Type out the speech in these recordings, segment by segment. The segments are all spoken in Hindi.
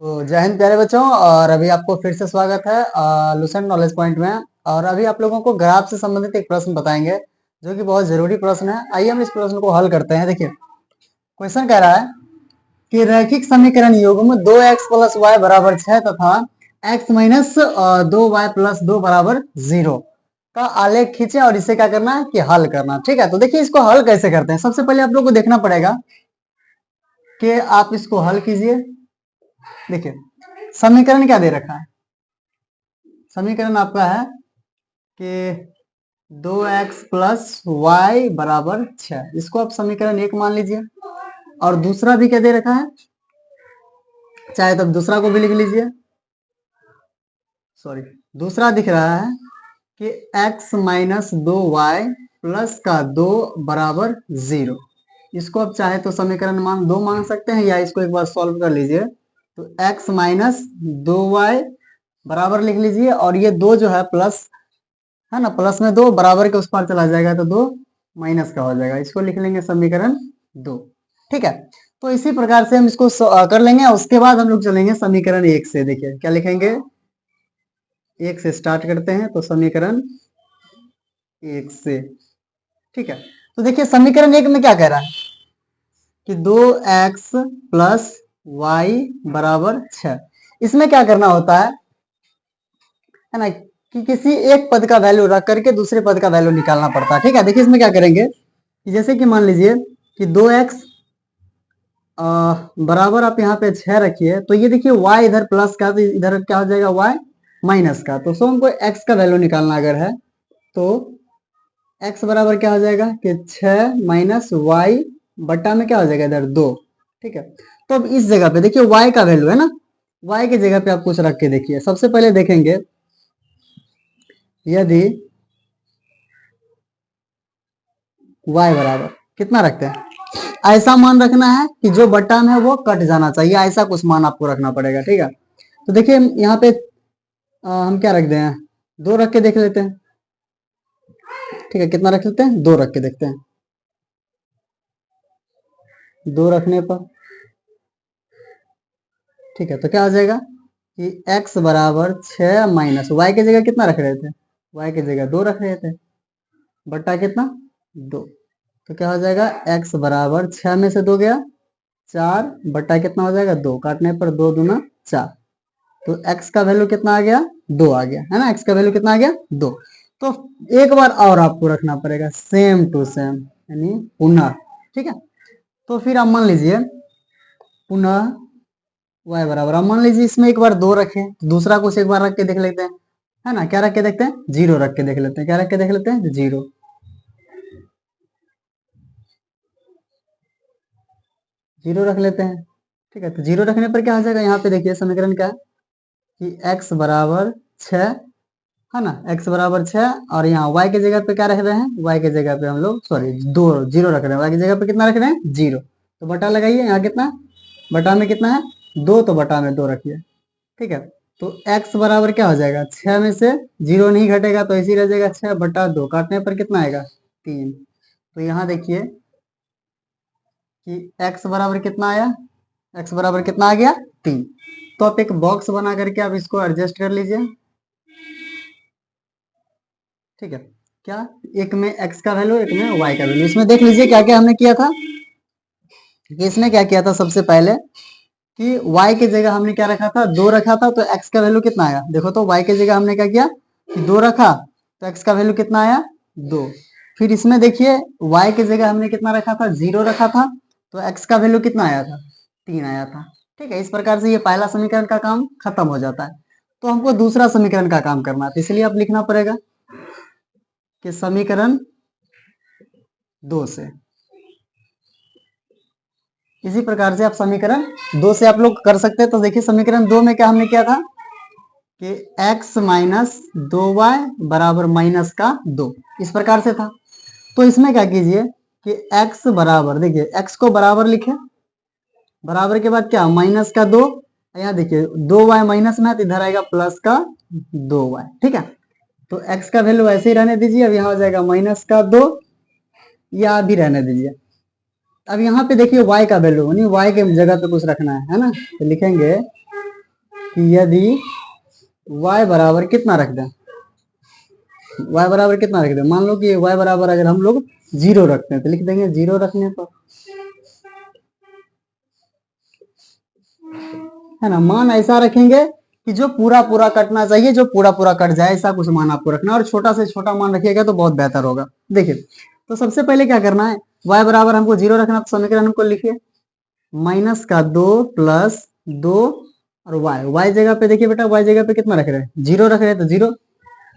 तो जय हिंद प्यारे बच्चों। और अभी आपको फिर से स्वागत है लुसेंट नॉलेज पॉइंट में। और अभी आप लोगों को ग्राफ से संबंधित एक प्रश्न बताएंगे जो कि बहुत जरूरी प्रश्न है। आइए हम इस प्रश्न को हल करते हैं। देखिए, क्वेश्चन कह रहा है कि रैखिक समीकरण युग्म 2x प्लस वाई बराबर 6 तथा x माइनस 2y प्लस 2 बराबर 0 का आलेख खींचे और इसे क्या करना है कि हल करना। ठीक है, तो देखिए इसको हल कैसे करते हैं। सबसे पहले आप लोग को देखना पड़ेगा कि आप इसको हल कीजिए। देखिए समीकरण क्या दे रखा है। समीकरण आपका है कि 2x प्लस वाई बराबर 6। इसको आप समीकरण 1 मान लीजिए। और दूसरा भी क्या दे रखा है, चाहे तो दूसरा को भी लिख लीजिए। सॉरी, दूसरा दिख रहा है कि x माइनस 2y प्लस का 2 बराबर 0। इसको आप चाहे तो समीकरण दो मान सकते हैं या इसको एक बार सॉल्व कर लीजिए। तो x माइनस 2y बराबर लिख लीजिए और ये दो जो है प्लस है ना, प्लस में दो बराबर के उस पार चला जाएगा तो दो माइनस का हो जाएगा। इसको लिख लेंगे समीकरण 2। ठीक है, तो इसी प्रकार से हम इसको कर लेंगे। उसके बाद हम लोग चलेंगे समीकरण 1 से। देखिए क्या लिखेंगे, 1 से स्टार्ट करते हैं। तो समीकरण 1 से, ठीक है, तो देखिए समीकरण 1 में क्या कह रहा है कि 2x प्लस वाई बराबर 6। इसमें क्या करना होता है ना, कि किसी एक पद का वैल्यू रख करके दूसरे पद का वैल्यू निकालना पड़ता है। ठीक है, देखिए इसमें क्या करेंगे कि जैसे कि मान लीजिए कि 2x बराबर आप यहाँ पे 6 रखिए। तो ये देखिए y इधर प्लस का, तो इधर क्या हो जाएगा y माइनस का। तो सो हमको x का वैल्यू निकालना अगर है तो x बराबर क्या हो जाएगा कि 6 माइनस वाई बट्टा में क्या हो जाएगा इधर 2। ठीक है, तो अब इस जगह पे देखिए y का वैल्यू है ना, y की जगह पे आप कुछ रख के देखिए। सबसे पहले देखेंगे यदि y बराबर कितना रखते हैं, ऐसा मान रखना है कि जो बट्टा में है वो कट जाना चाहिए। ऐसा कुछ मान आपको रखना पड़ेगा। ठीक है, तो देखिए यहाँ पे हम क्या रख दें, 2 रख के देख लेते हैं। ठीक है, कितना रख लेते हैं, 2 रख के देखते हैं। 2 रखने पर ठीक है, तो क्या हो जाएगा कि x बराबर 6 माइनस वाई की जगह कितना रख रहे थे, y की जगह 2 रख रहे थे, बट्टा कितना 2। तो क्या हो जाएगा x बराबर 6 में से 2 गया 4 बट्टा कितना हो जाएगा 2, काटने पर 2 दूना 4। तो x का वैल्यू कितना आ गया 2 आ गया है ना, x का वैल्यू कितना आ गया 2। तो एक बार और आपको रखना पड़ेगा सेम टू सेम, यानी पुनः। ठीक है, तो फिर आप मान लीजिए पुनः y बराबर, अब मान लीजिए इसमें एक बार 2 रखे, दूसरा कुछ एक बार रख के देख लेते हैं, है ना। क्या रख के देखते हैं, 0 रख के देख लेते हैं। क्या रख के देख लेते हैं, 0। 0 रख लेते हैं। ठीक है, तो 0 रखने पर क्या हो जाएगा, यहाँ पे देखिए समीकरण क्या है कि x बराबर 6 है ना, x बराबर 6 और यहाँ y की जगह पे क्या रख रहे हैं, y की जगह पे हम लोग सॉरी 2 0 रख रहे हैं, y की जगह पे कितना रख रहे हैं 0। तो बटा लगाइए, यहाँ कितना बटा में कितना है 2, तो बटा में 2 रखिए। ठीक है, तो x बराबर क्या हो जाएगा, 6 में से 0 नहीं घटेगा तो इसी रह जाएगा 6 बटा 2, काटने पर कितना आएगा 3। तो यहाँ देखिए कि x बराबर कितना आया, x बराबर कितना आ गया 3। तो आप एक बॉक्स बना करके आप इसको एडजस्ट कर लीजिए। ठीक है, क्या एक में x का वैल्यू एक में y का वैल्यू। इसमें देख लीजिए क्या क्या हमने किया था कि इसमें क्या किया था, सबसे पहले कि y की जगह हमने क्या रखा था 2 रखा था। तो x का वैल्यू कितना आया, देखो तो y की जगह हमने क्या किया कि 2 रखा तो x का वैल्यू कितना आया 2। फिर इसमें देखिए y की जगह हमने कितना रखा था 0 रखा था, तो x का वैल्यू कितना आया था 3 आया था। ठीक है, इस प्रकार से ये पहला समीकरण का काम खत्म हो जाता है। तो हमको दूसरा समीकरण का काम करना है, तो इसलिए आप लिखना पड़ेगा कि समीकरण 2 से। इसी प्रकार से आप समीकरण 2 से आप लोग कर सकते हैं। तो देखिए समीकरण 2 में क्या हमने किया था कि x माइनस 2y बराबर माइनस का 2, इस प्रकार से था। तो इसमें क्या कीजिए कि x बराबर, देखिए x को बराबर लिखे, बराबर के बाद क्या माइनस का 2, यहाँ देखिए 2y माइनस में है तो इधर आएगा प्लस का 2y। ठीक है, तो x का वैल्यू ऐसे ही रहने दीजिए। अब यहाँ हो जाएगा माइनस का 2, या भी रहने दीजिए। अब यहाँ पे देखिए y का वैल्यू, नहीं y के जगह पे कुछ रखना है ना। तो लिखेंगे कि यदि y बराबर कितना रख दें, y बराबर कितना रख दें, मान लो कि y बराबर अगर हम लोग 0 रखते हैं तो लिख देंगे 0 रखने पर, है ना। मान ऐसा रखेंगे कि जो पूरा पूरा कटना चाहिए, जो पूरा पूरा कट जाए, ऐसा कुछ मान आपको रखना है, और छोटा से छोटा मान रखिएगा तो बहुत बेहतर होगा। देखिए, तो सबसे पहले क्या करना है, y बराबर हमको 0 रखना, तो समीकरण हमको लिखिए माइनस का 2 प्लस 2 और y जगह पे देखिए बेटा, y जगह पे कितना रख रहे हैं, 0 रख रहे हैं, तो 0।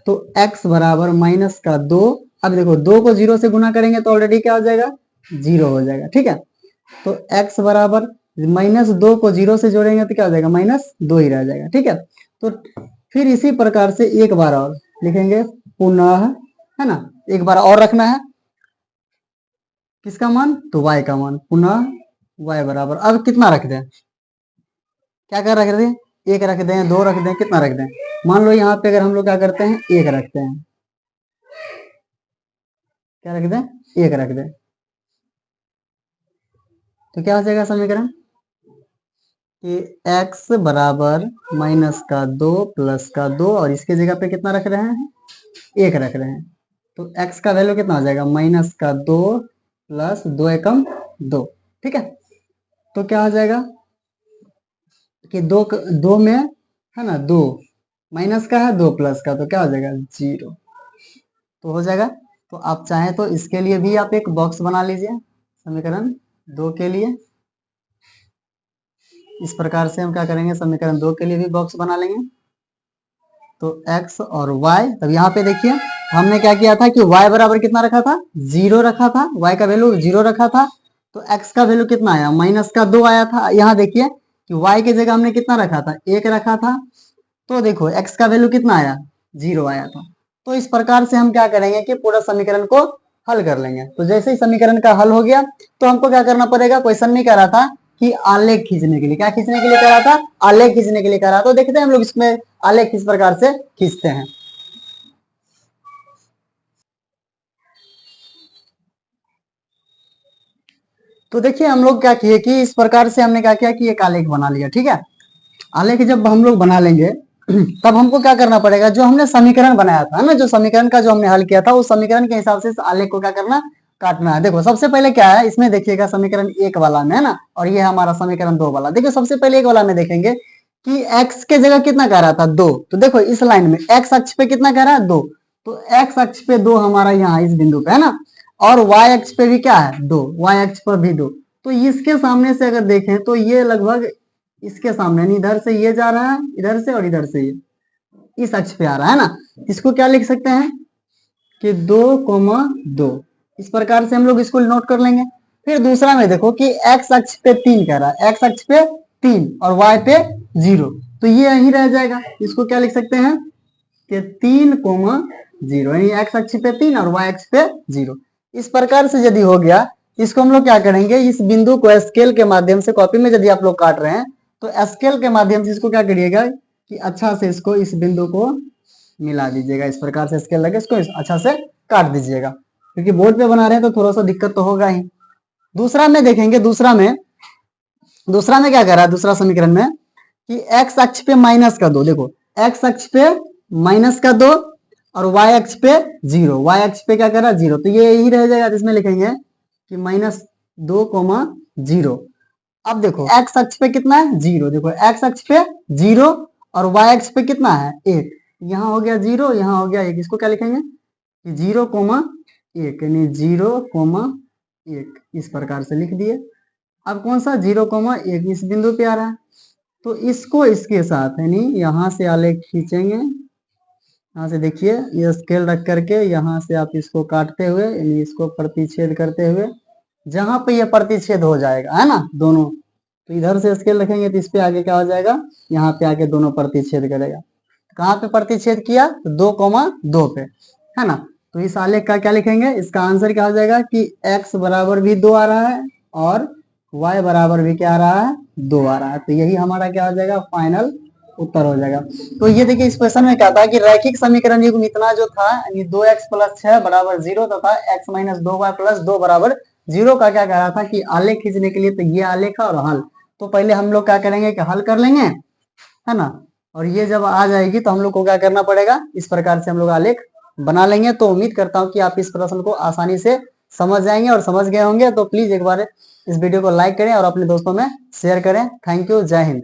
तो x बराबर माइनस का 2, अब देखो 2 को 0 से गुना करेंगे तो ऑलरेडी क्या हो जाएगा, 0 हो जाएगा, ठीक है। तो x बराबर -2 को 0 से जोड़ेंगे तो क्या हो जाएगा, -2 ही रह जाएगा, ठीक है। तो फिर इसी प्रकार से एक बार और लिखेंगे पुनः, है ना, एक बार और रखना है किसका मान, तो y का मान, पुनः y बराबर, अब कितना रख दें, क्या कर रख दें, 1 रख दें, 2 रख दें, कितना रख दें, मान लो यहाँ पे अगर हम लोग क्या करते हैं, 1 रखते हैं, क्या रख दें, 1 रख दें, तो क्या हो जाएगा समीकरण कि x बराबर माइनस का 2 प्लस का 2, और इसके जगह पे कितना रख रहे हैं, 1 रख रहे हैं, तो x का वैल्यू कितना हो जाएगा, माइनस का 2 प्लस 2 एकम 2, ठीक है। तो क्या हो जाएगा कि 2 में, है ना, 2 माइनस का है, 2 प्लस का, तो क्या हो जाएगा 0, तो हो जाएगा। तो आप चाहें तो इसके लिए भी आप एक बॉक्स बना लीजिए, समीकरण 2 के लिए इस प्रकार से हम क्या करेंगे, समीकरण 2 के लिए भी बॉक्स बना लेंगे। तो x और y, तब यहाँ पे देखिए हमने क्या किया था कि y बराबर कितना रखा था, 0 रखा था, y का वैल्यू 0 रखा था, तो x का वैल्यू कितना आया, माइनस का 2 आया था। यहाँ देखिए कि y की जगह हमने कितना रखा था, 1 रखा था, तो देखो x का वैल्यू कितना आया, 0 आया था। तो इस प्रकार से हम क्या करेंगे कि पूरा समीकरण को हल कर लेंगे। तो जैसे ही समीकरण का हल हो गया तो हमको क्या करना पड़ेगा, क्वेश्चन में कह रहा था कि आलेख खींचने के लिए, क्या खींचने के लिए कह रहा था, आलेख खींचने के लिए कह रहा था। तो देखते हैं हम लोग इसमें आलेख किस प्रकार से खींचते हैं। तो देखिए हम लोग क्या किए कि इस प्रकार से हमने क्या किया कि एक आलेख बना लिया, ठीक है। आलेख जब हम लोग बना लेंगे तब हमको क्या करना पड़ेगा, जो हमने समीकरण बनाया था ना, जो समीकरण का जो हमने हल किया था, उस समीकरण के हिसाब से इस आलेख को क्या करना, काटना है। देखो सबसे पहले क्या है, इसमें देखिएगा समीकरण 1 वाला में, है ना, और ये हमारा समीकरण 2 वाला। देखिए सबसे पहले 1 वाला में देखेंगे कि x के जगह कितना कह रहा था, 2। तो देखो इस लाइन में x अक्ष पे कितना कह रहा है, 2, तो x अक्ष पे 2 हमारा यहाँ इस बिंदु पे, है ना, और y अक्ष पे भी क्या है, 2, y अक्ष पर भी 2। तो इसके सामने से अगर देखें तो ये लगभग इसके सामने, इधर से ये जा रहा है, इधर से, और इधर से ये इस अक्ष पे आ रहा है ना। इसको क्या लिख सकते हैं कि 2,2, इस प्रकार से हम लोग इसको नोट कर लेंगे। फिर दूसरा में देखो कि x अक्ष पे 3 कह रहा है, x अक्ष पे 3 और y पे 0, तो ये यही रह जाएगा। इसको क्या लिख सकते हैं कि 3,0, यानी x अक्ष पे 3 और y अक्ष पे 0। इस प्रकार से यदि हो गया, इसको हम लोग क्या करेंगे, इस बिंदु को स्केल के माध्यम से, कॉपी में यदि आप लोग काट रहे हैं तो स्केल के माध्यम से इसको क्या करिएगा कि अच्छा से इसको, इस बिंदु को मिला दीजिएगा, इस प्रकार से स्केल लगे इसको अच्छा से काट दीजिएगा, क्योंकि बोर्ड पे बना रहे हैं तो थोड़ा सा दिक्कत तो होगा ही। दूसरा में देखेंगे, दूसरा में क्या कर रहा है, दूसरा समीकरण में कि x अक्ष पे माइनस का 2, देखो x अक्ष पे माइनस का 2 और y अक्ष पे 0, y अक्ष पे क्या कर रहा है, 0, तो ये यही रह जाएगा, जिसमें लिखेंगे कि -2,0। अब देखो x अक्ष पे कितना है, 0, देखो x अक्ष पे 0 और y अक्ष पे कितना है, 1, यहाँ हो गया 0, यहाँ हो गया 1, इसको क्या लिखेंगे कि 0,1, यानी 0,1, इस प्रकार से लिख दिए। अब कौन सा 0,1 इस बिंदु पे आ रहा है, तो इसको इसके साथ, यानी यहाँ से आलेख खींचेंगे, यहाँ से देखिए ये स्केल रख करके यहाँ से आप इसको काटते हुए, यानी इसको प्रतिच्छेद करते हुए, जहां पे ये प्रतिच्छेद हो जाएगा, है ना, दोनों, तो इधर से स्केल रखेंगे तो इस पे आगे क्या हो जाएगा, यहाँ पे आके दोनों प्रतिच्छेद करेगा। कहाँ पे प्रतिच्छेद किया, 2,2 पे, है ना। तो इस आलेख का क्या लिखेंगे, इसका आंसर क्या हो जाएगा कि x बराबर भी 2 आ रहा है और y बराबर भी क्या आ रहा है, 2 आ रहा है। तो यही हमारा क्या हो जाएगा, फाइनल उत्तर हो जाएगा। तो ये देखिए इस क्वेश्चन में क्या था कि रैखिक समीकरण युग्म इतना जो था, यानी 2x + 6 बराबर 0 तथा x - 2y + 2 बराबर 0 का क्या कह रहा था कि आलेख खींचने के लिए, तो ये आलेख और हल। तो पहले हम लोग क्या करेंगे कि हल कर लेंगे, है ना, और ये जब आ जाएगी तो हम लोग को क्या करना पड़ेगा, इस प्रकार से हम लोग आलेख बना लेंगे। तो उम्मीद करता हूँ कि आप इस प्रश्न को आसानी से समझ जाएंगे और समझ गए होंगे। तो प्लीज एक बार इस वीडियो को लाइक करें और अपने दोस्तों में शेयर करें। थैंक यू, जय हिंद।